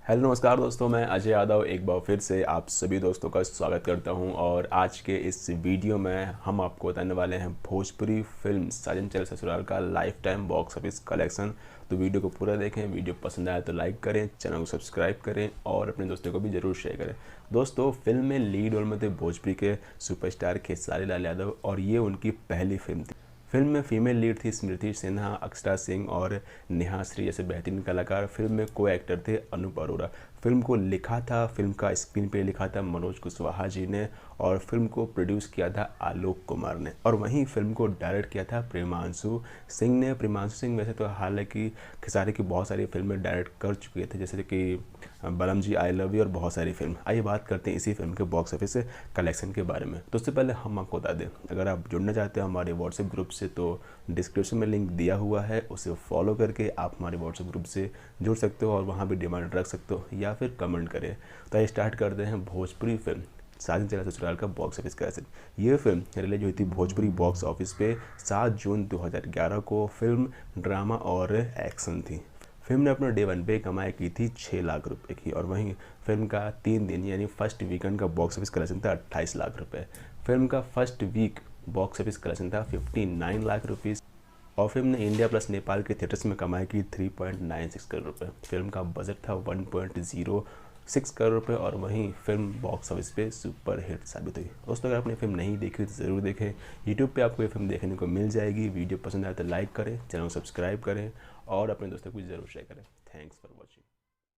Hello नमस्कार दोस्तों, मैं अजय यादव एक बार फिर से आप सभी दोस्तों का स्वागत करता हूं। और आज के इस वीडियो में हम आपको बताने वाले हैं भोजपुरी फिल्म साजन चले ससुराल का life time box office collection. तो वीडियो को पूरा देखें, वीडियो पसंद आए तो लाइक करें, चैनल को सब्सक्राइब करें और अपने दोस्तों को भी ज़रूर शेयर करें। दोस्तों, फिल्म में लीड रोल में थे भोजपुरी के सुपरस्टार खेसारी लाल यादव और ये उनकी पहली फिल्म थी। फिल्म में फीमेल लीड थी स्मृति सिन्हा, अक्षरा सिंह और नेहा श्री जैसे बेहतरीन कलाकार। फिल्म में को एक्टर थे अनूप अरोरा। फिल्म को लिखा था, फिल्म का स्क्रीन पे लिखा था मनोज कुशवाहा जी ने और फिल्म को प्रोड्यूस किया था आलोक कुमार ने। और वहीं फिल्म को डायरेक्ट किया था प्रेमांशु सिंह ने। प्रेमांशु सिंह वैसे तो हालांकि खेसारी की बहुत सारी फिल्में डायरेक्ट कर चुके थे, जैसे कि बलम जी, आई लव यू और बहुत सारी फिल्म। आइए बात करते हैं इसी फिल्म के बॉक्स ऑफिस कलेक्शन के बारे में। तो उससे पहले हम आपको बता दें, अगर आप जुड़ना चाहते हैं हमारे व्हाट्सएप ग्रुप से तो डिस्क्रिप्शन में लिंक दिया हुआ है, उसे फॉलो करके आप हमारे व्हाट्सएप ग्रुप से जुड़ सकते हो और वहाँ भी डिमांड रख सकते हो या फिर कमेंट करें। तो आइए स्टार्ट करते हैं भोजपुरी फिल्म साजन चला ससुराल का बॉक्स ऑफिस कलेक्शन। ये फिल्म रिलीज हुई थी भोजपुरी बॉक्स ऑफिस पे 7 जून 2011 को। फिल्म ड्रामा और एक्शन थी। फिल्म ने अपने डे वन पे कमाई की थी 6 लाख रुपए की और वहीं फिल्म का 3 दिन यानी फर्स्ट वीकेंड का बॉक्स ऑफिस कलेक्शन था 28 लाख रुपए। फिल्म का first week box office collection था 59 लाख रुपीज़ और फिल्म ने इंडिया प्लस नेपाल के थिएटर्स में कमाई की 3.96 करोड़ रुपए। फिल्म का बजट था 1.06 करोड़ रुपए और वहीं फिल्म बॉक्स ऑफिस पे सुपर हिट साबित हुई। दोस्तों, अगर आपने फिल्म नहीं देखी तो ज़रूर देखें। यूट्यूब पे आपको ये फिल्म देखने को मिल जाएगी। वीडियो पसंद आए तो लाइक करें, चैनल को सब्सक्राइब करें और अपने दोस्तों को ज़रूर शेयर करें। Thanks for watching.